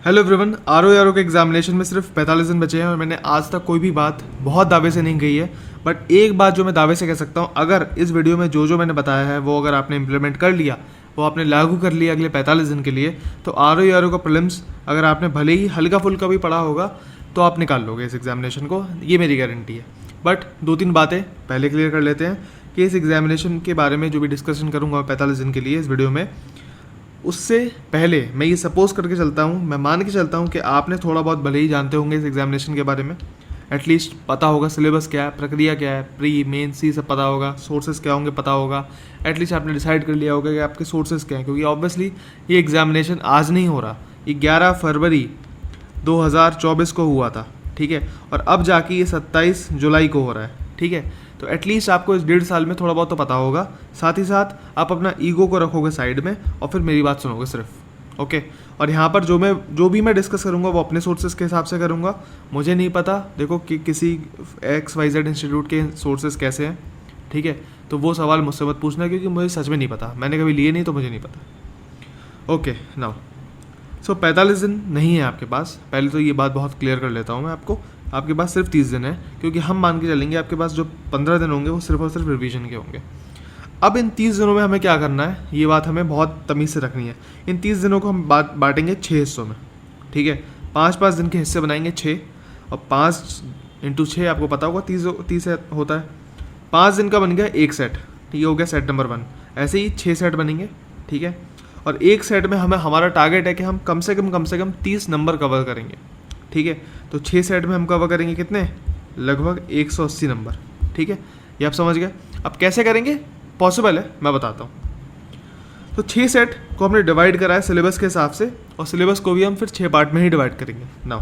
Hello everyone, are के examination में सिर्फ 45 दिन बचे हैं और मैंने आज तक कोई भी बात बहुत दावे से नहीं कही है। बट एक बात जो मैं दावे से कह सकता हूँ, अगर इस वीडियो में जो मैंने बताया है वो अगर आपने इम्प्लीमेंट कर लिया, वो आपने लागू कर लिया अगले 45 दिन के लिए, तो आर का प्रीलिम्स अगर आपने भले ही हल्का फुल्का भी पढ़ा होगा तो आप निकाल लोगे इस एग्जामिनेशन को, ये मेरी गारंटी है। बट 2-3 बातें पहले क्लियर कर लेते हैं कि इस एग्जामिनेशन के बारे में जो भी डिस्कशन करूँगा 45 दिन के लिए इस वीडियो में, उससे पहले मैं ये सपोज करके चलता हूँ, मैं मान के चलता हूँ कि आपने थोड़ा बहुत भले ही जानते होंगे इस एग्जामिनेशन के बारे में, एटलीस्ट पता होगा सिलेबस क्या है, प्रक्रिया क्या है, प्री मेन सी सब पता होगा, सोर्सेज क्या होंगे पता होगा, एटलीस्ट आपने डिसाइड कर लिया होगा कि आपके सोर्सेज क्या हैं, क्योंकि ऑब्वियसली ये एग्जामिनेशन आज नहीं हो रहा, ये 11 फरवरी 2024 को हुआ था, ठीक है, और अब जाके ये 27 जुलाई को हो रहा है, ठीक है। तो एटलीस्ट आपको इस 1.5 साल में थोड़ा बहुत तो पता होगा, साथ ही साथ आप अपना ईगो को रखोगे साइड में और फिर मेरी बात सुनोगे सिर्फ, ओके। और यहाँ पर जो भी मैं डिस्कस करूँगा वो अपने सोर्सेज के हिसाब से करूँगा। मुझे नहीं पता देखो कि किसी XYZ इंस्टीट्यूट के सोर्सेज कैसे हैं, ठीक है, तो वो सवाल मुझसे मत पूछना क्योंकि मुझे सच में नहीं पता, मैंने कभी लिए नहीं तो मुझे नहीं पता, ओके। नाउ 45 दिन नहीं है आपके पास, पहले तो ये बात बहुत क्लियर कर लेता हूँ मैं आपके पास सिर्फ 30 दिन है, क्योंकि हम मान के चलेंगे आपके पास जो 15 दिन होंगे वो सिर्फ और सिर्फ रिवीजन के होंगे। अब इन 30 दिनों में हमें क्या करना है, ये बात हमें बहुत तमीज़ से रखनी है। इन 30 दिनों को हम बांटेंगे 6 हिस्सों में, ठीक है, 5-5 दिन के हिस्से बनाएंगे 6, और 5 × 6 आपको पता होगा 30 होता है। 5 दिन का बन गया एक सेट, ठीक हो गया सेट नंबर 1। ऐसे ही 6 सेट बनेंगे, ठीक है, और एक सेट में हमारा टारगेट है कि हम कम से कम 30 नंबर कवर करेंगे, ठीक है। तो 6 सेट में हम कवर करेंगे कितने, लगभग 180 नंबर, ठीक है, ये आप समझ गए। अब कैसे करेंगे, पॉसिबल है, मैं बताता हूँ। तो 6 सेट को हमने डिवाइड करा है सिलेबस के हिसाब से, और सिलेबस को भी हम फिर 6 पार्ट में ही डिवाइड करेंगे। नाउ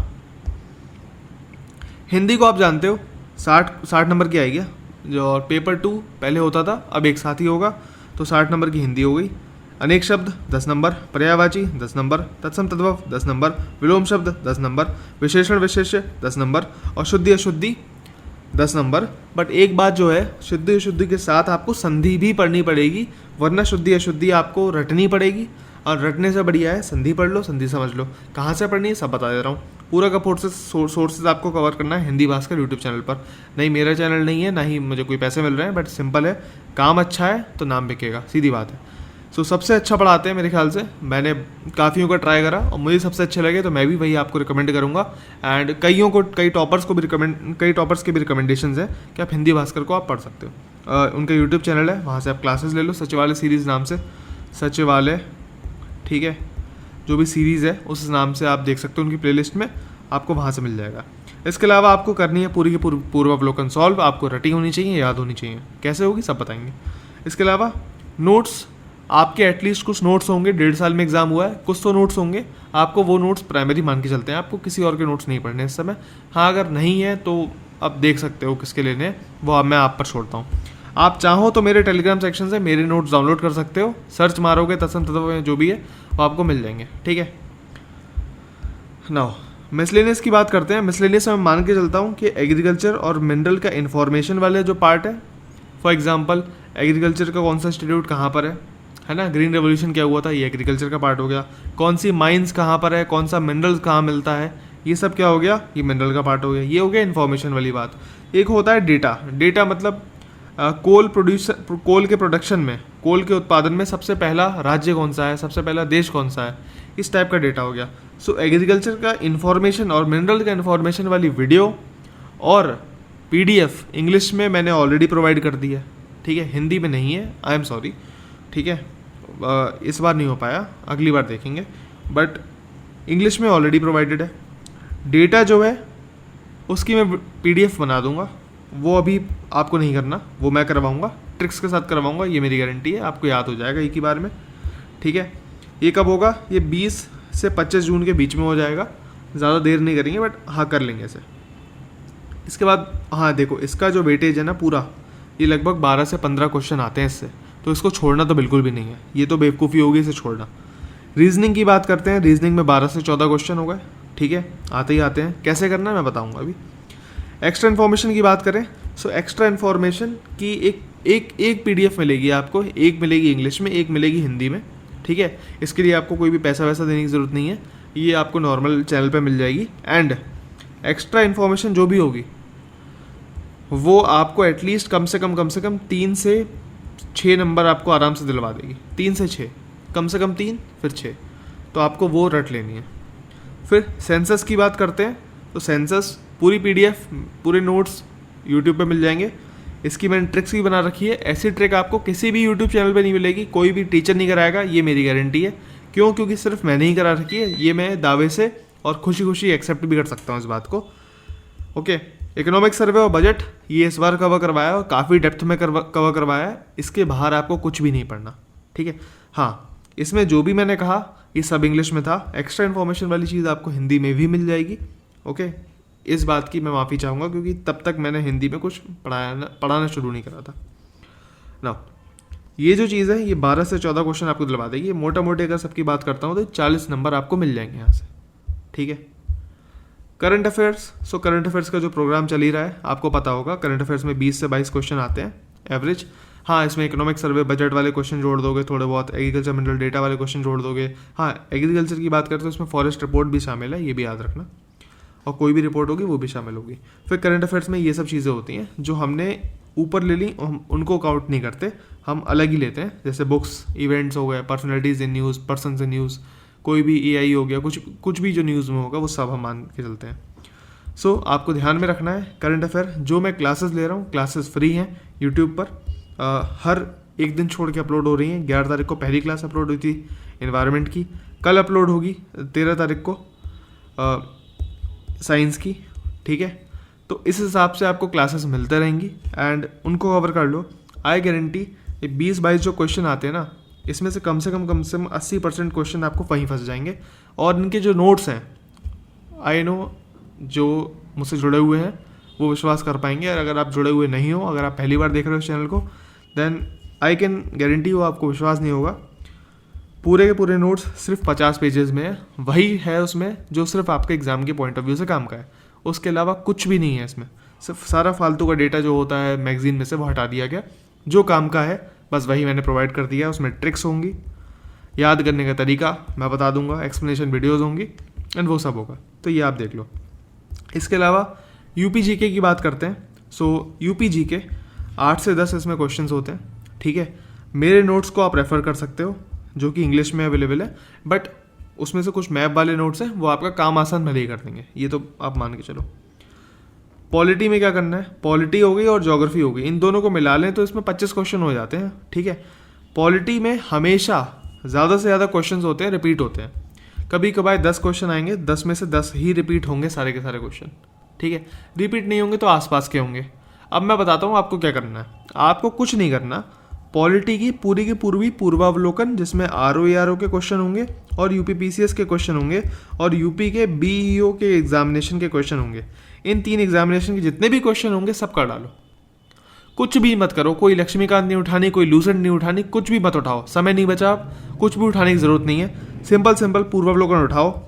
हिंदी को आप जानते हो 60 नंबर की आएगी, जो और पेपर 2 पहले होता था अब एक साथ ही होगा, तो 60 नंबर की हिंदी हो गई। अनेक शब्द 10 नंबर, पर्यायवाची 10 नंबर, तत्सम तद्भव 10 नंबर, विलोम शब्द 10 नंबर, विशेषण विशेष्य 10 नंबर, और शुद्धि अशुद्धि 10 नंबर। बट एक बात जो है, शुद्धि अशुद्धि के साथ आपको संधि भी पढ़नी पड़ेगी, वरना शुद्धि अशुद्धि आपको रटनी पड़ेगी, और रटने से बढ़िया है संधि पढ़ लो, संधि समझ लो। कहाँ से पढ़नी है सब बता दे रहा हूँ, पूरा का सोर्सेज आपको कवर करना है हिंदी भास्कर यूट्यूब चैनल पर। नहीं मेरा चैनल नहीं है, ना ही मुझे कोई पैसे मिल रहे हैं, बट सिंपल है, काम अच्छा है तो नाम बिकेगा, सीधी बात है। सो सबसे अच्छा पढ़ाते हैं मेरे ख्याल से, मैंने काफ़ियों का ट्राई करा और मुझे सबसे अच्छे लगे, तो मैं भी वही आपको रिकमेंड करूँगा। एंड कई टॉपर्स के भी रिकमेंडेशंस हैं कि आप हिंदी भास्कर को आप पढ़ सकते हो। उनका यूट्यूब चैनल है, वहाँ से आप क्लासेस ले लो, सचिवालय सीरीज़ नाम से, सचिवालय, ठीक है, जो भी सीरीज़ है उस नाम से आप देख सकते हो, उनकी प्लेलिस्ट में आपको वहाँ से मिल जाएगा। इसके अलावा आपको करनी है पूरी की पूर्वावलोकन सॉल्व, आपको रटी होनी चाहिए, याद होनी चाहिए, कैसे होगी सब बताएंगे। इसके अलावा नोट्स, आपके एटलीस्ट कुछ नोट्स होंगे, 1.5 साल में एग्जाम हुआ है, कुछ तो नोट्स होंगे, आपको वो नोट्स प्राइमरी मान के चलते हैं, आपको किसी और के नोट्स नहीं पढ़ने इस समय। हाँ अगर नहीं है तो आप देख सकते हो किसके लेने हैं, वो अब मैं आप पर छोड़ता हूँ। आप चाहो तो मेरे टेलीग्राम सेक्शन से मेरे नोट्स डाउनलोड कर सकते हो, सर्च मारोगे तत्सम तत्व जो भी है वो आपको मिल जाएंगे, ठीक है। नाउ मिसलेनियस की बात करते हैं। मिसलेनियस में मान के चलता हूँ कि एग्रीकल्चर और मिनरल का इन्फॉर्मेशन वाले जो पार्ट है, फॉर एग्जाम्पल एग्रीकल्चर का कौन सा इंस्टीट्यूट कहाँ पर है ना, ग्रीन रेवोल्यूशन क्या हुआ था, ये एग्रीकल्चर का पार्ट हो गया। कौन सी माइंस कहाँ पर है, कौन सा मिनरल कहाँ मिलता है, ये सब क्या हो गया, ये मिनरल का पार्ट हो गया। ये हो गया इन्फॉर्मेशन वाली बात। एक होता है डेटा मतलब कोल के प्रोडक्शन में, कोल के उत्पादन में सबसे पहला राज्य कौन सा है, सबसे पहला देश कौन सा है, इस टाइप का डेटा हो गया। सो एग्रीकल्चर का इन्फॉर्मेशन और मिनरल का इन्फॉर्मेशन वाली वीडियो और PDF इंग्लिश में मैंने ऑलरेडी प्रोवाइड कर दी है, ठीक है, हिंदी में नहीं है, आई एम सॉरी, ठीक है, इस बार नहीं हो पाया, अगली बार देखेंगे, बट इंग्लिश में ऑलरेडी प्रोवाइडेड है। डेटा जो है उसकी मैं PDF बना दूंगा, वो अभी आपको नहीं करना, वो मैं करवाऊंगा, ट्रिक्स के साथ करवाऊंगा, ये मेरी गारंटी है, आपको याद हो जाएगा एक ही बार में, ठीक है। ये कब होगा, ये 20 से 25 जून के बीच में हो जाएगा, ज़्यादा देर नहीं करेंगे, बट हाँ कर लेंगे इसे। इसके बाद हाँ देखो, इसका जो वेटेज है ना पूरा, ये लगभग 12 से 15 क्वेश्चन आते हैं इससे, तो इसको छोड़ना तो बिल्कुल भी नहीं है, ये तो बेवकूफ़ी होगी इसे छोड़ना। रीजनिंग की बात करते हैं, रीजनिंग में 12 से 14 क्वेश्चन हो गए, ठीक है, आते ही आते हैं, कैसे करना है मैं बताऊंगा अभी। एक्स्ट्रा इन्फॉर्मेशन की बात करें, सो एक्स्ट्रा इन्फॉर्मेशन की एक PDF मिलेगी आपको, एक मिलेगी इंग्लिश में, एक मिलेगी हिंदी में, ठीक है। इसके लिए आपको कोई भी पैसा वैसा देने की ज़रूरत नहीं है, ये आपको नॉर्मल चैनल पे मिल जाएगी। एंड एक्स्ट्रा इन्फॉर्मेशन जो भी होगी वो आपको एटलीस्ट कम से कम 3 से 6 नंबर आपको आराम से दिलवा देगी। 3 से 6, कम से कम 3 फिर 6, तो आपको वो रट लेनी है। फिर सेंसस की बात करते हैं, तो सेंसस पूरी PDF पूरे नोट्स यूट्यूब पे मिल जाएंगे। इसकी मैंने ट्रिक्स भी बना रखी है, ऐसी ट्रिक आपको किसी भी यूट्यूब चैनल पे नहीं मिलेगी, कोई भी टीचर नहीं कराएगा, ये मेरी गारंटी है। क्यों? क्योंकि सिर्फ मैंने ही करा रखी है, ये मैं दावे से और खुशी खुशी एक्सेप्ट भी कर सकता हूँ इस बात को। ओके, इकोनॉमिक सर्वे और बजट ये इस बार कवर करवाया और काफ़ी डेप्थ में कवर करवाया है, इसके बाहर आपको कुछ भी नहीं पढ़ना, ठीक है। हाँ, इसमें जो भी मैंने कहा ये सब इंग्लिश में था, एक्स्ट्रा इन्फॉर्मेशन वाली चीज़ आपको हिंदी में भी मिल जाएगी। ओके, इस बात की मैं माफ़ी चाहूँगा क्योंकि तब तक मैंने हिंदी में कुछ पढ़ाना शुरू नहीं करा था ना। ये जो चीज़ है ये 12 से 14 क्वेश्चन आपको दिलवा देगी। मोटा मोटी अगर सबकी बात करता हूँ तो 40 नंबर आपको मिल जाएंगे यहाँ से, ठीक है। Current affairs, so current affairs का जो प्रोग्राम चल ही रहा है आपको पता होगा, करंट अफेयर्स में 20 से 22 क्वेश्चन आते हैं एवरेज। हाँ, इसमें इकोनॉमिक सर्वे बजट वाले क्वेश्चन जोड़ दोगे, थोड़े बहुत एग्रीकल्चर मिनरल डेटा वाले क्वेश्चन जोड़ दोगे। हाँ, एग्रीकल्चर की बात करते हैं तो इसमें फॉरेस्ट रिपोर्ट भी शामिल है, ये भी याद रखना, और कोई भी रिपोर्ट होगी वो भी शामिल होगी। फिर करंट अफेयर्स में ये सब चीज़ें होती हैं जो हमने ऊपर ले ली, हम उनको काउंट नहीं करते, हम अलग ही लेते हैं। जैसे बुक्स, इवेंट्स हो गए, personalities in news, persons in news, कोई भी AI हो गया, कुछ भी जो न्यूज़ में होगा वो सब हम मान के चलते हैं। सो आपको ध्यान में रखना है करंट अफेयर। जो मैं क्लासेस ले रहा हूँ, क्लासेस फ्री हैं यूट्यूब पर, हर एक दिन छोड़ के अपलोड हो रही हैं। 11 तारीख को पहली क्लास अपलोड हुई थी एनवायरनमेंट की, कल अपलोड होगी 13 तारीख को साइंस की, ठीक है। तो इस हिसाब से आपको क्लासेस मिलते रहेंगी एंड उनको कवर कर लो। आई गारंटी ये 20-22 जो क्वेश्चन आते हैं ना, इसमें से कम से कम 80% क्वेश्चन आपको वहीं फंस जाएंगे। और इनके जो नोट्स हैं, आई नो जो मुझसे जुड़े हुए हैं वो विश्वास कर पाएंगे, और अगर आप जुड़े हुए नहीं हो, अगर आप पहली बार देख रहे हो इस चैनल को, देन आई कैन गारंटी वो आपको विश्वास नहीं होगा। पूरे के पूरे नोट्स सिर्फ 50 पेजेस में है, वही है उसमें जो सिर्फ आपके एग्जाम के पॉइंट ऑफ व्यू से काम का है, उसके अलावा कुछ भी नहीं है इसमें। सिर्फ सारा फालतू का डेटा जो होता है मैगजीन में से वो हटा दिया गया, जो काम का है बस वही मैंने प्रोवाइड कर दिया। उसमें ट्रिक्स होंगी, याद करने का तरीका मैं बता दूंगा, एक्सप्लेनेशन वीडियोज़ होंगी एंड वो सब होगा, तो ये आप देख लो। इसके अलावा यूपी जीके की बात करते हैं। सो यूपी जीके 8 से 10 इसमें क्वेश्चंस होते हैं, ठीक है। मेरे नोट्स को आप रेफ़र कर सकते हो जो कि इंग्लिश में अवेलेबल है, बट उसमें से कुछ मैप वाले नोट्स हैं वो आपका काम आसान भले ही कर देंगे, ये तो आप मान के चलो। पॉलिटी में क्या करना है, पॉलिटी हो गई और ज्योग्राफी हो गई, इन दोनों को मिला लें तो इसमें 25 क्वेश्चन हो जाते हैं, ठीक है। पॉलिटी में हमेशा ज़्यादा से ज़्यादा क्वेश्चन होते हैं, रिपीट होते हैं। कभी कभार 10 क्वेश्चन आएंगे, 10 में से 10 ही रिपीट होंगे, सारे के सारे क्वेश्चन, ठीक है। रिपीट नहीं होंगे तो आसपास के होंगे। अब मैं बताता हूँ आपको क्या करना है। आपको कुछ नहीं करना, पॉलिटी की पूरी पूर्वावलोकन जिसमें RO के क्वेश्चन होंगे और यूपी PCS के क्वेश्चन होंगे और यूपी के BEO के एग्जामिनेशन के क्वेश्चन होंगे, इन 3 एग्जामिनेशन के जितने भी क्वेश्चन होंगे सब कर डालो। कुछ भी मत करो, कोई लक्ष्मीकांत नहीं उठानी, कोई लूसेंट नहीं उठानी, कुछ भी मत उठाओ, समय नहीं बचा, कुछ भी उठाने की जरूरत नहीं है। सिंपल पूर्वावलोकन उठाओ।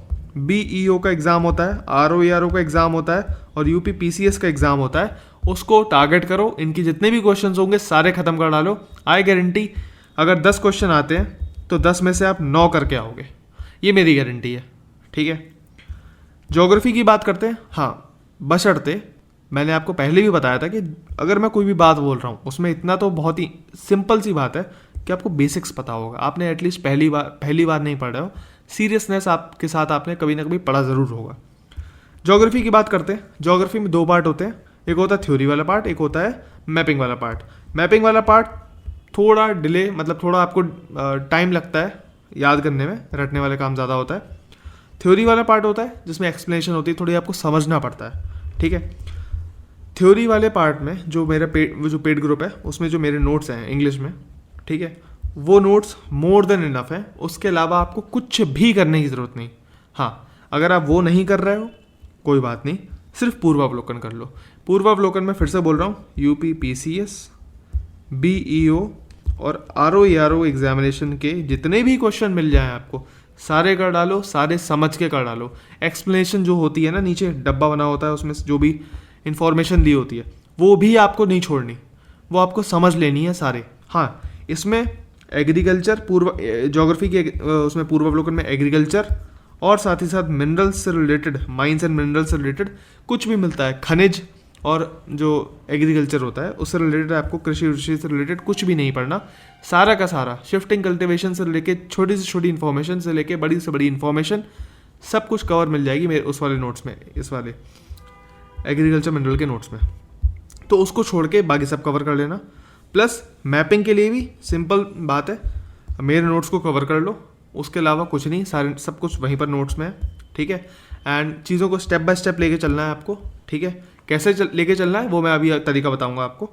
BEO का एग्जाम होता है, RO का एग्जाम होता है और यूपी PCS का एग्जाम होता है, उसको टारगेट करो। इनकी जितने भी क्वेश्चंस होंगे सारे खत्म कर डालो। आई गारंटी अगर 10 क्वेश्चन आते हैं तो 10 में से आप 9 करके आओगे, ये मेरी गारंटी है, ठीक है। ज्योग्राफी की बात करते हैं। हाँ, बशर्ते मैंने आपको पहले भी बताया था कि अगर मैं कोई भी बात बोल रहा हूँ उसमें इतना तो बहुत ही सिंपल सी बात है कि आपको बेसिक्स पता होगा। आपने एटलीस्ट पहली बार नहीं पढ़ रहे हो, सीरियसनेस आपके साथ आपने कभी ना कभी पढ़ा ज़रूर होगा। ज्योग्राफी की बात करते हैं। ज्योग्राफी में 2 पार्ट होते हैं, एक होता है थ्योरी वाला पार्ट, एक होता है मैपिंग वाला पार्ट। मैपिंग वाला पार्ट थोड़ा डिले, मतलब थोड़ा आपको टाइम लगता है याद करने में, रटने वाले काम ज़्यादा होता है। थ्योरी वाला पार्ट होता है जिसमें एक्सप्लेनेशन होती है, थोड़ी आपको समझना पड़ता है, ठीक है। थ्योरी वाले पार्ट में जो मेरा पेड ग्रुप है उसमें जो मेरे नोट्स हैं इंग्लिश में, ठीक है, वो नोट्स मोर देन इनफ है। उसके अलावा आपको कुछ भी करने की ज़रूरत नहीं। हाँ, अगर आप वो नहीं कर रहे हो कोई बात नहीं, सिर्फ पूर्वावलोकन कर लो। पूर्वावलोकन में फिर से बोल रहा हूँ, यूपी PCS, BEO और RO एग्जामिनेशन के जितने भी क्वेश्चन मिल जाएं आपको सारे कर डालो, सारे समझ के कर डालो। एक्सप्लेनेशन जो होती है ना, नीचे डब्बा बना होता है उसमें जो भी इंफॉर्मेशन दी होती है वो भी आपको नहीं छोड़नी, वो आपको समझ लेनी है सारे। हाँ, इसमें एग्रीकल्चर ज्योग्राफी के उसमें पूर्वावलोकन में एग्रीकल्चर और साथ ही साथ मिनरल्स से रिलेटेड, माइंस एंड मिनरल्स से रिलेटेड कुछ भी मिलता है, खनिज और जो एग्रीकल्चर होता है उससे रिलेटेड, आपको कृषि वृषि से रिलेटेड कुछ भी नहीं पढ़ना। सारा का सारा शिफ्टिंग कल्टिवेशन से लेके छोटी से छोटी इन्फॉर्मेशन से लेके बड़ी से बड़ी इन्फॉर्मेशन सब कुछ कवर मिल जाएगी मेरे उस वाले नोट्स में, इस वाले एग्रीकल्चर मिनरल के नोट्स में। तो उसको छोड़ के बाकी सब कवर कर लेना। प्लस मैपिंग के लिए भी सिंपल बात है, मेरे नोट्स को कवर कर लो, उसके अलावा कुछ नहीं, सारे सब कुछ वहीं पर नोट्स में है, ठीक है। एंड चीज़ों को स्टेप बाय स्टेप लेके चलना है आपको, ठीक है। कैसे लेके चलना है वो मैं अभी तरीका बताऊंगा आपको।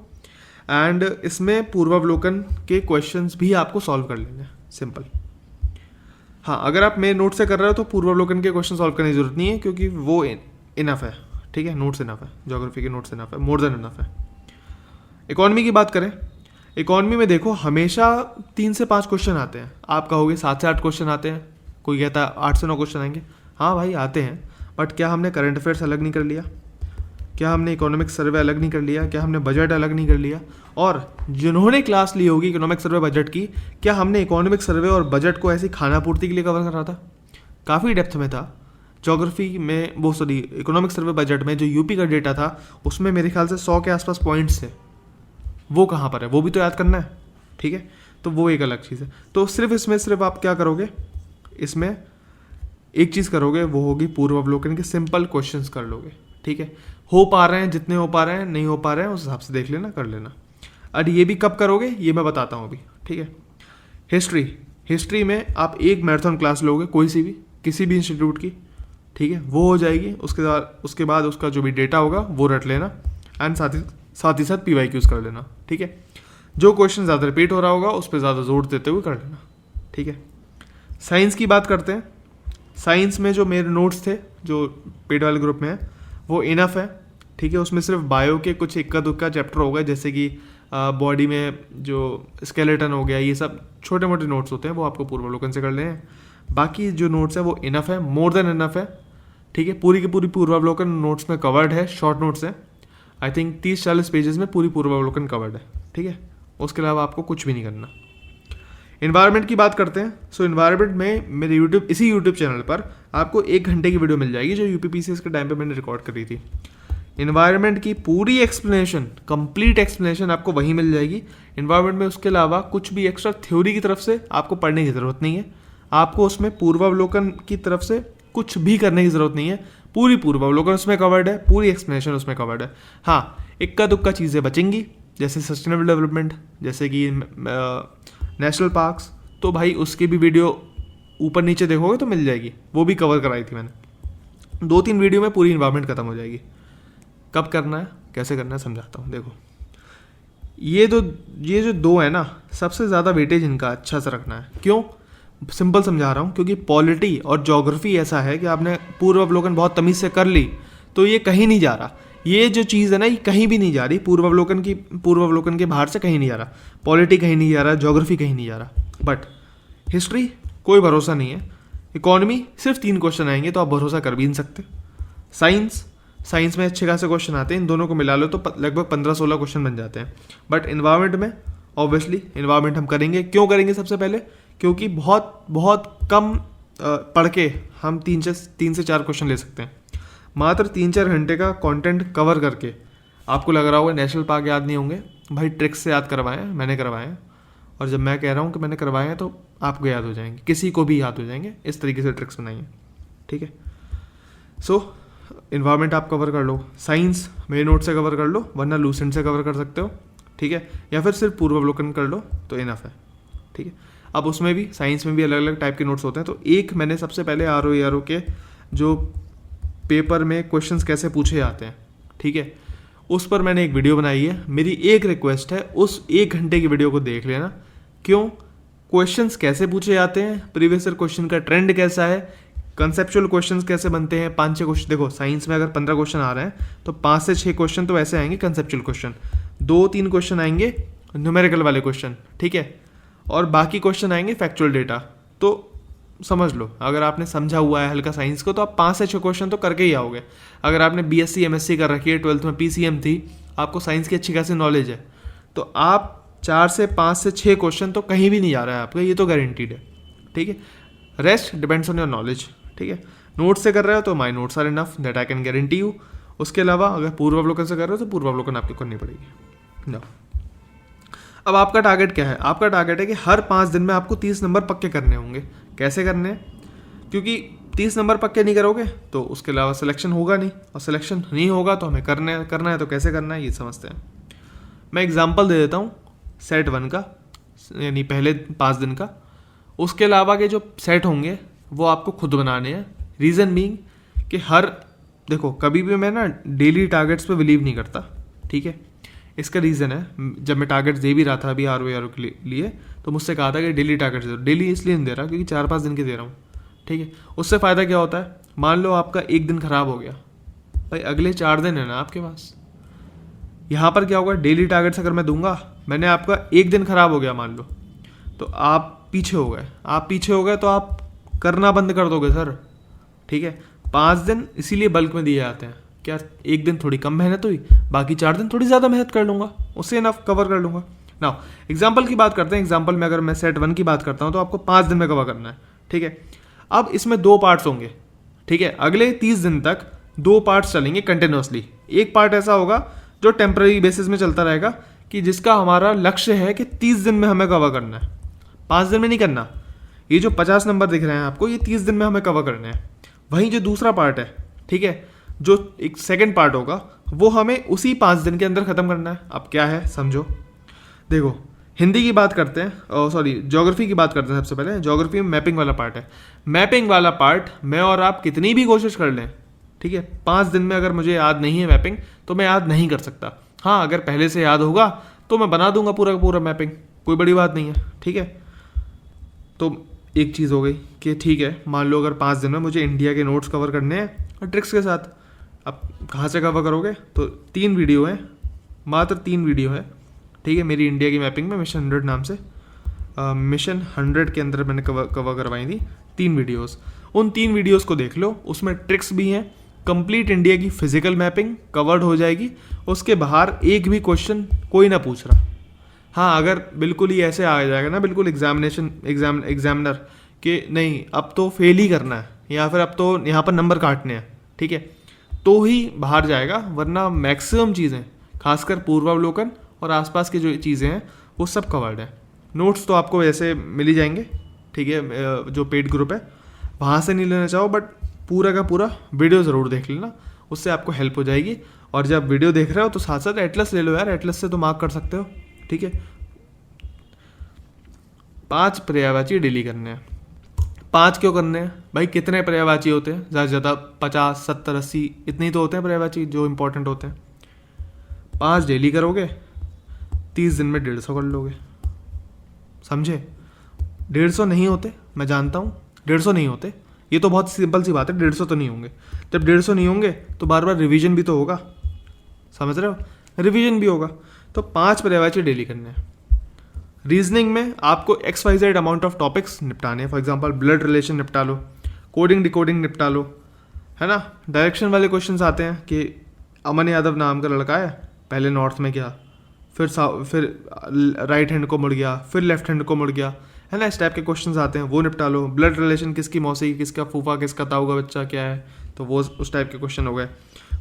एंड इसमें पूर्वावलोकन के क्वेश्चंस भी आपको सॉल्व कर लेंगे, सिंपल। हाँ, अगर आप मेरे नोट से कर रहे हो तो पूर्वावलोकन के क्वेश्चन सॉल्व करने की जरूरत नहीं है, क्योंकि वो इनफ है, ठीक है। नोट्स इनफ है, ज्योग्राफी के नोट्स इनफ है, मोर देन इनफ है। इकोनॉमी की बात करें, इकोनॉमी में देखो हमेशा 3 से 5 क्वेश्चन आते हैं। आप कहोगे 7 से 8 क्वेश्चन आते हैं, कोई कहता है 8 से 9 क्वेश्चन आएंगे। हाँ भाई आते हैं, बट क्या हमने करंट अफेयर्स अलग नहीं कर लिया? क्या हमने इकोनॉमिक सर्वे अलग नहीं कर लिया? क्या हमने बजट अलग नहीं कर लिया? और जिन्होंने क्लास ली होगी इकोनॉमिक सर्वे बजट की, क्या हमने इकोनॉमिक सर्वे और बजट को ऐसी खाना पूर्ति के लिए कवर कर रहा था? काफ़ी डेप्थ में था। ज्योग्राफी में वो सॉरी इकोनॉमिक सर्वे बजट में जो यूपी का डेटा था उसमें मेरे ख्याल से 100 के आसपास पॉइंट्स थे। वो कहाँ पर है वो भी तो याद करना है, ठीक है। तो वो एक अलग चीज़ है। तो सिर्फ इसमें सिर्फ आप क्या करोगे, इसमें एक चीज़ करोगे, वो होगी पूर्वावलोकन के सिंपल क्वेश्चंस कर लोगे, ठीक है। हो पा रहे हैं, जितने हो पा रहे हैं, नहीं हो पा रहे हैं उस हिसाब से देख लेना, कर लेना। और ये भी कब करोगे ये मैं बताता हूँ अभी, ठीक है। हिस्ट्री में आप एक मैराथन क्लास लोगे, कोई सी भी, किसी भी इंस्टीट्यूट की, ठीक है, वो हो जाएगी। उसके बाद उसका जो भी डेटा होगा वो रट लेना। एंड साथ ही साथ PYQs कर लेना, ठीक है। जो क्वेश्चन ज़्यादा रिपीट हो रहा होगा उस पर ज़्यादा जोर देते हुए कर लेना, ठीक है। साइंस की बात करते हैं। साइंस में जो मेरे नोट्स थे जो पेड वाले ग्रुप में है वो इनफ है, ठीक है। उसमें सिर्फ बायो के कुछ इक्का दुक्का चैप्टर होगा, जैसे कि बॉडी में जो स्केलेटन हो गया, ये सब छोटे मोटे नोट्स होते हैं, वो आपको पूर्वावलोकन से कर लेने हैं। बाकी जो नोट्स है वो इनफ है, मोर देन इनफ है, ठीक है। पूरी की पूरी पूर्वावलोकन नोट्स में कवर्ड है, शॉर्ट नोट्स है। आई थिंक 30-40 पेजेस में पूरी पूर्वावलोकन कवर्ड है, ठीक है। उसके अलावा आपको कुछ भी नहीं करना। इन्वायरमेंट की बात करते हैं। सो इन्वायरमेंट में मेरे इसी यूट्यूब चैनल पर आपको 1 घंटे की वीडियो मिल जाएगी जो UPPCS के टाइम पे मैंने रिकॉर्ड करी थी। इन्वायरमेंट की पूरी एक्सप्लेनेशन, कंप्लीट एक्सप्लेनेशन आपको वहीं मिल जाएगी इन्वायरमेंट में। उसके अलावा कुछ भी एक्स्ट्रा थ्योरी की तरफ से आपको पढ़ने की ज़रूरत नहीं है। आपको उसमें पूर्वावलोकन की तरफ से कुछ भी करने की ज़रूरत नहीं है। पूरी पूर्वावलोकन उसमें कवर्ड है, पूरी एक्सप्लेनेशन उसमें कवर्ड है। हाँ, इक्का दुक्का चीज़ें बचेंगी, जैसे सस्टेनेबल डेवलपमेंट, जैसे कि नेशनल पार्क्स, तो भाई उसकी भी वीडियो ऊपर नीचे देखोगे तो मिल जाएगी, वो भी कवर कराई थी मैंने। 2-3 वीडियो में पूरी इन्वायरमेंट खत्म हो जाएगी। कब करना है, कैसे करना है समझाता हूँ। देखो ये जो 2 है ना, सबसे ज़्यादा वेटेज इनका अच्छा से रखना है। क्यों? सिंपल समझा रहा हूँ, क्योंकि पॉलिटी और ज्योग्राफी ऐसा है कि आपने पूर्वावलोकन बहुत तमीज़ से कर ली तो ये कहीं नहीं जा रहा। ये जो चीज़ है ना, ये कहीं भी नहीं जा रही, पूर्वावलोकन के बाहर से कहीं नहीं जा रहा। पॉलिटी कहीं नहीं जा रहा, ज्योग्राफी कहीं नहीं जा रहा। बट हिस्ट्री कोई भरोसा नहीं है। इकोनॉमी सिर्फ 3 क्वेश्चन आएंगे तो आप भरोसा कर भी नहीं सकते। साइंस में अच्छे खासे क्वेश्चन आते हैं, इन दोनों को मिला लो तो लगभग 15-16 क्वेश्चन बन जाते हैं। बट इन्वायरमेंट में ऑब्वियसली इन्वायरमेंट हम करेंगे। क्यों करेंगे? सबसे पहले क्योंकि बहुत कम पढ़ के हम 3 से 4 क्वेश्चन ले सकते हैं। मात्र 3-4 घंटे का कंटेंट कवर करके आपको लग रहा होगा नेशनल पार्क याद नहीं होंगे। भाई ट्रिक्स से याद करवाए हैं, मैंने करवाए हैं। और जब मैं कह रहा हूँ कि मैंने करवाए हैं तो आपको याद हो जाएंगे, किसी को भी याद हो जाएंगे। इस तरीके से ट्रिक्स बनाइए, ठीक है। सो इन्वायरमेंट आप कवर कर लो, साइंस मेरे नोट से कवर कर लो, वरना लूसेंट से कवर कर सकते हो, ठीक है। या फिर सिर्फ पूर्वावलोकन कर लो तो इनफ है, ठीक है। अब उसमें भी साइंस में भी अलग अलग टाइप के नोट्स होते हैं। तो एक मैंने सबसे पहले RO के जो पेपर में क्वेश्चंस कैसे पूछे जाते हैं, ठीक है, उस पर मैंने एक वीडियो बनाई है। मेरी एक रिक्वेस्ट है, उस 1 घंटे की वीडियो को देख लेना। क्यों? क्वेश्चंस कैसे पूछे जाते हैं, प्रीवियस ईयर क्वेश्चन का ट्रेंड कैसा है, कंसेप्चुअल क्वेश्चंस कैसे बनते हैं। 5-6 क्वेश्चन, देखो साइंस में अगर 15 क्वेश्चन आ रहे हैं तो 5 से 6 क्वेश्चन तो ऐसे आएंगे कंसेप्चुअल क्वेश्चन, 2-3 क्वेश्चन आएंगे न्यूमेरिकल वाले क्वेश्चन, ठीक है, और बाकी क्वेश्चन आएंगे फैक्चुअल डेटा। तो समझ लो, अगर आपने समझा हुआ है हल्का साइंस को तो आप 5 से 6 क्वेश्चन तो करके ही आओगे। अगर आपने BSc MSc कर रखी है, 12th में PCM थी, आपको साइंस की अच्छी खासी नॉलेज है, तो आप 4 से 5 से 6 क्वेश्चन तो कहीं भी नहीं जा रहा है आपका, ये तो गारंटीड है, ठीक है। Rest depends on your knowledge, ठीक है। नोट्स से कर रहे हो तो my notes are enough that I can guarantee you. उसके अलावा अगर पूर्वावलोकन से कर रहे हो तो पूर्वावलोकन आपको करनी पड़ेगी। नो, अब आपका टारगेट क्या है? आपका टारगेट है कि हर 5 दिन में आपको 30 नंबर पक्के करने होंगे। कैसे करने हैं? क्योंकि 30 नंबर पक्के नहीं करोगे तो उसके अलावा सिलेक्शन होगा नहीं, और सिलेक्शन नहीं होगा तो हमें करना है तो कैसे करना है ये समझते हैं। मैं एग्जांपल दे देता हूँ सेट 1 का, यानी पहले 5 दिन का। उसके अलावा के जो सेट होंगे वो आपको खुद बनाने हैं। रीज़न बीइंग कि देखो कभी भी मैं ना डेली टारगेट्स पे बिलीव नहीं करता, ठीक है। इसका रीज़न है, जब मैं टारगेट्स दे भी रहा था अभी आर के लिए तो मुझसे कहा था कि डेली टारगेट्स दो। डेली इसलिए नहीं दे रहा क्योंकि 4-5 दिन के दे रहा हूँ, ठीक है। उससे फ़ायदा क्या होता है? मान लो आपका एक दिन ख़राब हो गया, भाई अगले 4 दिन है ना आपके पास। यहाँ पर क्या होगा? डेली टारगेट्स अगर मैं दूंगा, मैंने आपका एक दिन ख़राब हो गया मान लो, तो आप पीछे हो गए तो आप करना बंद कर दोगे सर, ठीक है। 5 दिन इसीलिए बल्क में दिए जाते हैं, क्या एक दिन थोड़ी कम मेहनत हुई, बाकी 4 दिन थोड़ी ज़्यादा मेहनत कर लूँगा, उससे इनफ कवर कर लूँगा ना। एग्जाम्पल की बात करते हैं। एग्जाम्पल में अगर मैं सेट 1 की बात करता हूँ तो आपको 5 दिन में कवर करना है, ठीक है। अब इसमें 2 पार्ट्स होंगे, ठीक है। अगले 30 दिन तक 2 पार्ट्स चलेंगे कंटिन्यूसली। एक पार्ट ऐसा होगा जो टेम्पररी बेसिस में चलता रहेगा कि जिसका हमारा लक्ष्य है कि 30 दिन में हमें कवर करना है, 5 दिन में नहीं करना। ये जो 50 नंबर दिख रहे हैं आपको, ये 30 दिन में हमें कवर करने हैं। वहीं जो दूसरा पार्ट है, ठीक है, जो एक सेकंड पार्ट होगा वो हमें उसी 5 दिन के अंदर ख़त्म करना है। अब क्या है समझो, देखो हिंदी की बात करते हैं, सॉरी ज्योग्राफी की बात करते हैं। सबसे पहले ज्योग्राफी में मैपिंग वाला पार्ट है। मैपिंग वाला पार्ट मैं और आप कितनी भी कोशिश कर लें, ठीक है, 5 दिन में अगर मुझे याद नहीं है मैपिंग तो मैं याद नहीं कर सकता। हाँ, अगर पहले से याद होगा तो मैं बना दूंगा पूरा का पूरा मैपिंग, कोई बड़ी बात नहीं है, ठीक है। तो एक चीज़ हो गई कि ठीक है, मान लो अगर 5 दिन में मुझे इंडिया के नोट्स कवर करने हैं और ट्रिक्स के साथ। अब कहाँ से कवर करोगे? तो 3 वीडियो हैं, मात्र 3 वीडियो है, ठीक है, मेरी इंडिया की मैपिंग में मिशन 100 नाम से। मिशन 100 के अंदर मैंने कवर करवाई थी 3 वीडियोस। उन 3 वीडियोस को देख लो, उसमें ट्रिक्स भी हैं। कंप्लीट इंडिया की फिजिकल मैपिंग कवर्ड हो जाएगी, उसके बाहर एक भी क्वेश्चन कोई ना पूछ रहा। हाँ, अगर बिल्कुल ही ऐसे आ जाएगा ना, बिल्कुल एग्जामिनर कि नहीं अब तो फेल ही करना है या फिर अब तो यहाँ पर नंबर काटने हैं, ठीक है, तो ही बाहर जाएगा, वरना मैक्सिमम चीज़ें खासकर पूर्वावलोकन और आसपास की जो चीज़ें हैं वो सब कवर्ड है। नोट्स तो आपको वैसे मिल ही जाएंगे, ठीक है, जो पेड ग्रुप है वहाँ से नहीं लेना चाहो, बट पूरा का पूरा वीडियो ज़रूर देख लेना, उससे आपको हेल्प हो जाएगी। और जब वीडियो देख रहे हो तो साथ साथ एटलस ले लो यार, एटलस से तो मार्क कर सकते हो, ठीक है। 5 पर्यायवाची डेली करने हैं। 5 क्यों करने हैं भाई? कितने पर्यायवाची होते हैं? ज़्यादा से ज़्यादा 50, 70, 80 इतने ही तो होते हैं पर्यायवाची जो इंपॉर्टेंट होते हैं। 5 डेली करोगे, 30 दिन में 150 कर लोगे, समझे? 150 नहीं होते, मैं जानता हूँ 150 नहीं होते, ये तो बहुत सिंपल सी बात है, 150 तो नहीं होंगे। जब 150 नहीं होंगे तो बार बार रिवीजन भी तो होगा, समझ रहे हो? रिवीजन भी होगा। तो 5 पर्यायवाची डेली करने हैं। रीजनिंग में आपको XYZ अमाउंट ऑफ टॉपिक्स निपटाने हैं। फॉर एग्जांपल ब्लड रिलेशन निपटा लो, कोडिंग डिकोडिंग निपटा लो, है ना। डायरेक्शन वाले क्वेश्चंस आते हैं कि अमन यादव नाम का लड़का है, पहले नॉर्थ में गया, फिर राइट हैंड को मुड़ गया, फिर लेफ्ट हैंड को मुड़ गया, है ना। इस टाइप के क्वेश्चंस आते हैं, वो निपटा लो। ब्लड रिलेशन किसकी मौसी, किसका फूफा, किसका ताऊ का बच्चा क्या है, तो वो उस टाइप के क्वेश्चन हो गए।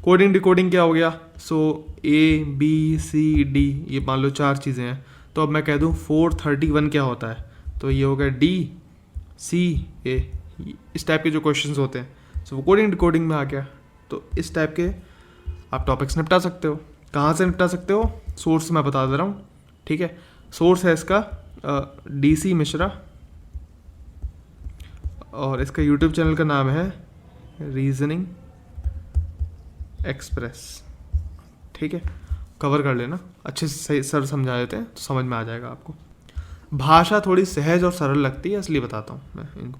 कोडिंग डिकोडिंग क्या हो गया? सो ABCD ये मान लो 4 चीज़ें हैं, तो अब मैं कह दूँ 431 क्या होता है, तो ये हो गया DCA। इस टाइप के जो क्वेश्चंस होते हैं, सो वो कोडिंग डिकोडिंग में आ गया। तो इस टाइप के आप टॉपिक्स निपटा सकते हो। कहाँ से निपटा सकते हो? सोर्स मैं बता दे रहा हूँ, ठीक है। सोर्स है इसका DC मिश्रा, और इसका YouTube चैनल का नाम है रीजनिंग एक्सप्रेस, ठीक है। कवर कर लेना, अच्छे से सही सर समझा देते हैं तो समझ में आ जाएगा आपको। भाषा थोड़ी सहज और सरल लगती है इसलिए बताता हूँ मैं इनको।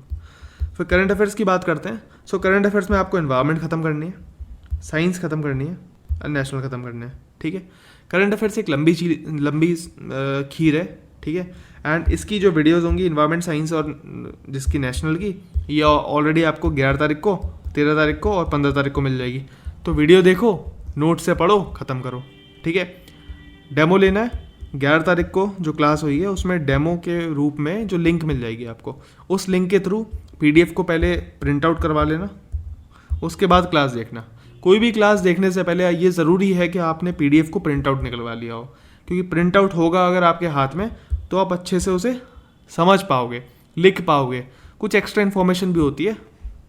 फिर करंट अफेयर्स की बात करते हैं। सो करंट अफेयर्स में आपको एनवायरनमेंट ख़त्म करनी है, साइंस ख़त्म करनी है और नेशनल ख़त्म करने हैं, ठीक है। करंट अफेयर्स एक लंबी खीर है, ठीक है। एंड इसकी जो वीडियोस होंगी एनवायरनमेंट, साइंस और जिसकी नेशनल की, ये ऑलरेडी आपको 11 तारीख को, 13 तारीख को और 15 तारीख को मिल जाएगी। तो वीडियो देखो, नोट से पढ़ो, ख़त्म करो, ठीक है। डेमो लेना है, 11 तारीख को जो क्लास हुई है उसमें डेमो के रूप में जो लिंक मिल जाएगी आपको, उस लिंक के थ्रू PDF को पहले प्रिंट आउट करवा लेना, उसके बाद क्लास देखना। कोई भी क्लास देखने से पहले ये ज़रूरी है कि आपने PDF को प्रिंट आउट निकलवा लिया हो, क्योंकि प्रिंट आउट होगा अगर आपके हाथ में तो आप अच्छे से उसे समझ पाओगे, लिख पाओगे, कुछ एक्स्ट्रा इन्फॉर्मेशन भी होती है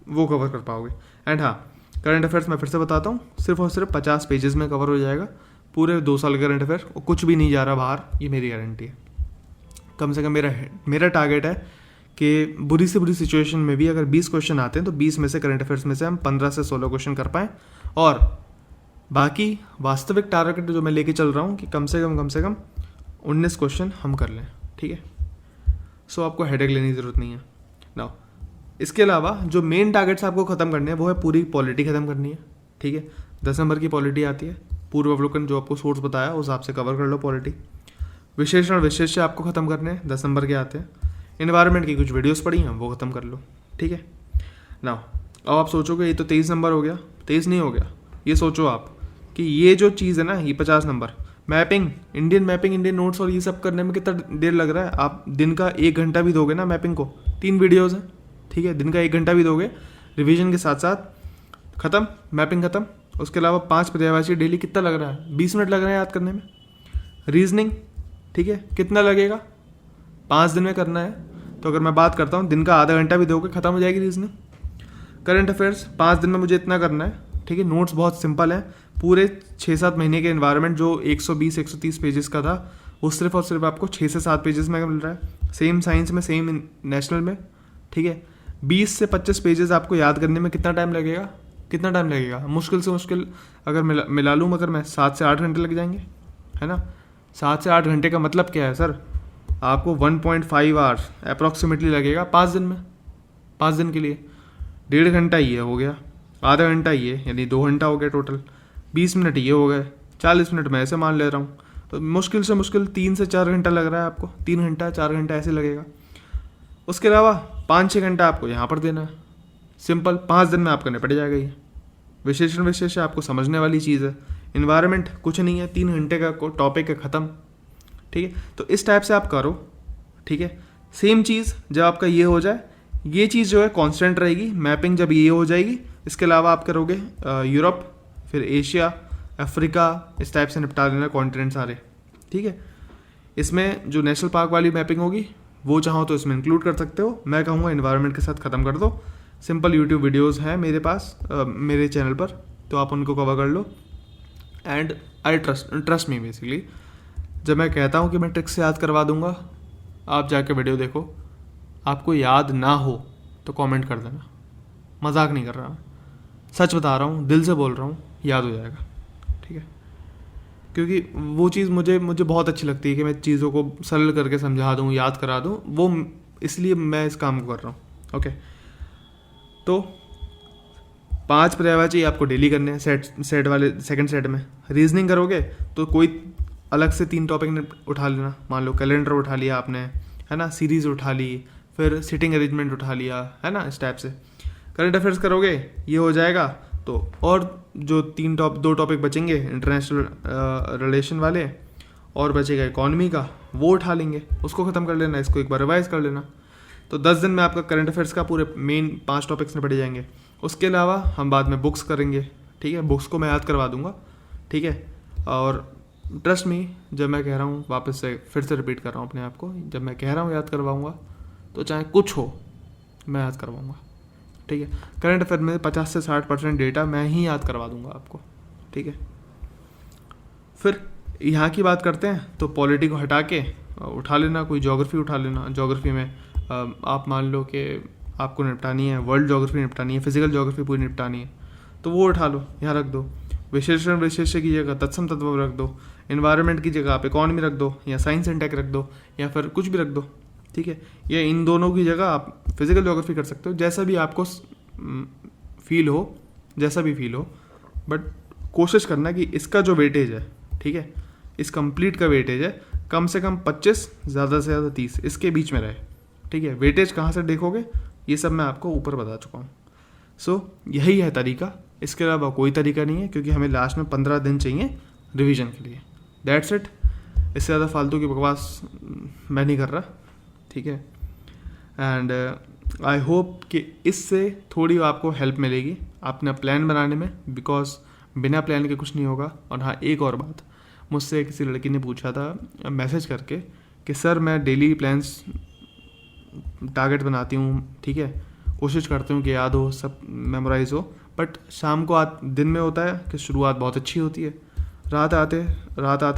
वो कवर कर पाओगे। एंड हाँ, करंट अफेयर्स मैं फिर से बताता हूँ, सिर्फ और सिर्फ 50 पेजेस में कवर हो जाएगा पूरे 2 साल का करंट अफेयर, और कुछ भी नहीं जा रहा बाहर, ये मेरी गारंटी है। कम से कम मेरा टारगेट है कि बुरी से बुरी सिचुएशन में भी अगर 20 क्वेश्चन आते हैं तो 20 में से करंट अफेयर्स में से हम 15 से 16 क्वेश्चन कर पाएँ, और बाकी वास्तविक टारगेट जो मैं लेके चल रहा हूँ कि कम से कम 19 क्वेश्चन हम कर लें, ठीक है। सो आपको हेडेक लेने की ज़रूरत नहीं है। नाउ इसके अलावा जो मेन टारगेट्स आपको ख़त्म करने हैं वो है पूरी पॉलिटी ख़त्म करनी है, ठीक है। 10 नंबर की पॉलिटी आती है, पूर्वावलोकन जो आपको सोर्स बताया उस हिसाब से कवर कर लो पॉलिटी। विशेषण विशेष्य आपको ख़त्म करने हैं, 10 नंबर के आते हैं। इन्वायरमेंट की कुछ वीडियोस पड़ी हैं वो ख़त्म कर लो, ठीक है। नाउ अब आप सोचोगे ये तो 23 नंबर हो गया, 23 नहीं हो गया। ये सोचो आप कि ये जो चीज़ है ना, ये 50 नंबर मैपिंग, इंडियन नोट्स और ये सब करने में कितना देर लग रहा है। आप दिन का 1 घंटा भी दोगे ना मैपिंग को, 3 वीडियोज़ हैं, ठीक है। दिन का 1 घंटा भी दोगे रिवीजन के साथ साथ, ख़त्म मैपिंग ख़त्म। उसके अलावा 5 पर्यायवाची डेली, कितना लग रहा है? 20 मिनट लग रहे हैं याद करने में। रीजनिंग, ठीक है, कितना लगेगा? 5 दिन में करना है तो अगर मैं बात करता हूँ दिन का आधा घंटा भी दोगे ख़त्म हो जाएगी रीजनिंग। करंट अफेयर्स 5 दिन में मुझे इतना करना है, ठीक है। नोट्स बहुत सिंपल है, पूरे 6-7 महीने के एनवायरनमेंट जो 120-130 पेजेस का था वो सिर्फ और सिर्फ आपको 6 से 7 पेजेस में मिल रहा है। सेम साइंस में, सेम नेशनल में, ठीक है। 20 से 25 पेजेस आपको याद करने में कितना टाइम लगेगा? मुश्किल से मुश्किल अगर मिला लूँ मगर मैं 7 से 8 घंटे लग जाएंगे, है ना। 7 से 8 घंटे का मतलब क्या है सर? आपको 1.5 आवर्स अप्रॉक्सीमेटली लगेगा 5 दिन में। 5 दिन के लिए 1.5 घंटा ये हो गया, आधा घंटा ये, यानी 2 घंटा हो गया टोटल। 20 मिनट ये हो गए, 40 मिनट मैं ऐसे मान ले रहा हूँ, तो मुश्किल से मुश्किल 3 से 4 घंटा लग रहा है आपको। 3 घंटा 4 घंटा ऐसे लगेगा। उसके अलावा 5-6 घंटा आपको यहाँ पर देना है। सिंपल 5 दिन में आपका निपट जाएगा ये। विशेष आपको समझने वाली चीज़ है। इन्वायरमेंट कुछ नहीं है, 3 घंटे का टॉपिक है, ख़त्म, ठीक है। तो इस टाइप से आप करो, ठीक है। सेम चीज़ जब आपका ये हो जाए, ये चीज़ जो है कांस्टेंट रहेगी। मैपिंग जब ये हो जाएगी, इसके अलावा आप करोगे यूरोप, फिर एशिया, अफ्रीका, इस टाइप से निपटा लेना कॉन्टिनेंट सारे, ठीक है। इसमें जो नेशनल पार्क वाली मैपिंग होगी वो चाहो तो इसमें इंक्लूड कर सकते हो। मैं कहूँगा इन्वायरमेंट के साथ ख़त्म कर दो। सिंपल यूट्यूब वीडियोज़ हैं मेरे पास, मेरे चैनल पर, तो आप उनको कवर कर लो। And I trust me basically, जब मैं कहता हूँ कि मैं ट्रिक्स से याद करवा दूंगा, आप जाके वीडियो देखो, आपको याद ना हो तो कमेंट कर देना। मजाक नहीं कर रहा, सच बता रहा हूँ, दिल से बोल रहा हूँ, याद हो जाएगा, ठीक है। क्योंकि वो चीज़ मुझे बहुत अच्छी लगती है कि मैं चीज़ों को सरल करके समझा दूँ, याद करा दूँ, वो इसलिए मैं इस काम को कर रहा हूँ, ओके। तो 5 पर्यायवाची आपको डेली करने हैं सेट वाले सेकंड सेट में। रीजनिंग करोगे तो कोई अलग से 3 टॉपिक उठा लेना। मान लो कैलेंडर उठा लिया आपने, है ना, सीरीज़ उठा ली, फिर सिटिंग अरेंजमेंट उठा लिया, है ना, इस टाइप से। करंट अफेयर्स करोगे ये हो जाएगा, तो और जो 2 टॉपिक बचेंगे इंटरनेशनल रिलेशन वाले, और बचेगा इकॉनमी का, वो उठा लेंगे, उसको ख़त्म कर लेना, इसको एक बार रिवाइज कर लेना। तो 10 दिन में आपका करंट अफेयर्स का पूरे मेन 5 टॉपिक्स में पढ़े जाएंगे। उसके अलावा हम बाद में बुक्स करेंगे, ठीक है। बुक्स को मैं याद करवा दूंगा, ठीक है। और ट्रस्ट मी, जब मैं कह रहा हूँ, वापस से फिर से रिपीट कर रहा हूँ अपने आप को, जब मैं कह रहा हूँ याद करवाऊँगा तो चाहे कुछ हो मैं याद करवाऊँगा, ठीक है। करंट अफेयर में 50 से 60% डेटा मैं ही याद करवा दूँगा आपको, ठीक है। फिर यहाँ की बात करते हैं तो पॉलिटी को हटा के उठा लेना, कोई ज्योग्राफी उठा लेना। ज्योग्राफी में आप मान लो कि आपको निपटानी है वर्ल्ड ज्योग्राफी, निपटानी है फिजिकल ज्योग्राफी पूरी निपटानी है, तो वो उठा लो, यहाँ रख दो। विशेषण विशेष्य की जगह तत्सम तद्भव रख दो। इन्वायरमेंट की जगह आप इकॉनमी रख दो, या साइंस एंड टेक रख दो, या फिर कुछ भी रख दो, ठीक है। या इन दोनों की जगह आप फिजिकल ज्योग्राफी कर सकते हो, जैसा भी आपको फील हो, जैसा भी फील हो। बट कोशिश करना कि इसका जो वेटेज है, ठीक है, इस कंप्लीट का वेटेज है कम से कम 25, ज़्यादा से ज़्यादा 30, इसके बीच में रहे, ठीक है। वेटेज कहाँ से देखोगे ये सब मैं आपको ऊपर बता चुका हूँ। सो यही है तरीका, इसके अलावा कोई तरीका नहीं है, क्योंकि हमें लास्ट में 15 दिन चाहिए रिवीजन के लिए। That's it. इससे ज़्यादा फालतू की बकवास मैं नहीं कर रहा, ठीक है। एंड आई होप कि इससे थोड़ी आपको हेल्प मिलेगी अपना प्लान बनाने में, बिकॉज बिना प्लान के कुछ नहीं होगा। और हाँ, एक और बात, मुझसे किसी लड़की ने पूछा था मैसेज करके कि सर मैं डेली प्लान्स टारगेट बनाती हूँ, ठीक है, कोशिश करती हूँ कि याद हो, सब मेमोराइज हो, बट शाम को दिन में होता है कि शुरुआत बहुत अच्छी होती है, रात आते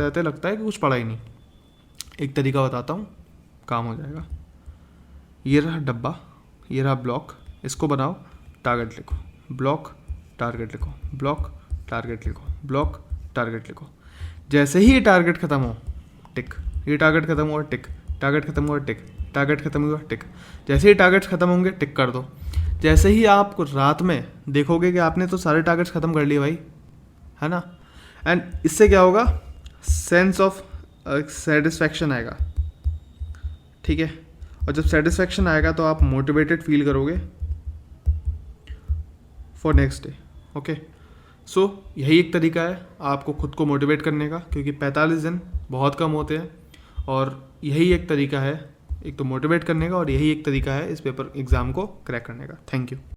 आते लगता है कि कुछ पढ़ा ही नहीं। एक तरीका बताता हूँ, काम हो जाएगा। ये रहा डब्बा, ये रहा ब्लॉक, इसको बनाओ, टारगेट लिखो, ब्लॉक टारगेट लिखो, ब्लॉक टारगेट लिखो, ब्लॉक टारगेट लिखो। जैसे ही ये टारगेट खत्म हो, टिक, ये टारगेट खत्म हुआ, टिक, टारगेट खत्म हुआ, टिक, टारगेट खत्म हुआ, टिक। जैसे ही टारगेट्स खत्म होंगे, टिक कर दो। जैसे ही आप रात में देखोगे कि आपने तो सारे टारगेट्स खत्म कर लिए भाई, है ना, एंड इससे क्या होगा, सेंस ऑफ सेटिस्फैक्शन आएगा, ठीक है। और जब सेटिस्फैक्शन आएगा तो आप मोटिवेटेड फील करोगे फॉर नेक्स्ट डे। ओके, सो यही एक तरीका है आपको खुद को मोटिवेट करने का, क्योंकि 45 दिन बहुत कम होते हैं, और यही एक तरीका है एक तो मोटिवेट करने का, और यही एक तरीका है इस पेपर एग्ज़ाम को क्रैक करने का। Thank you.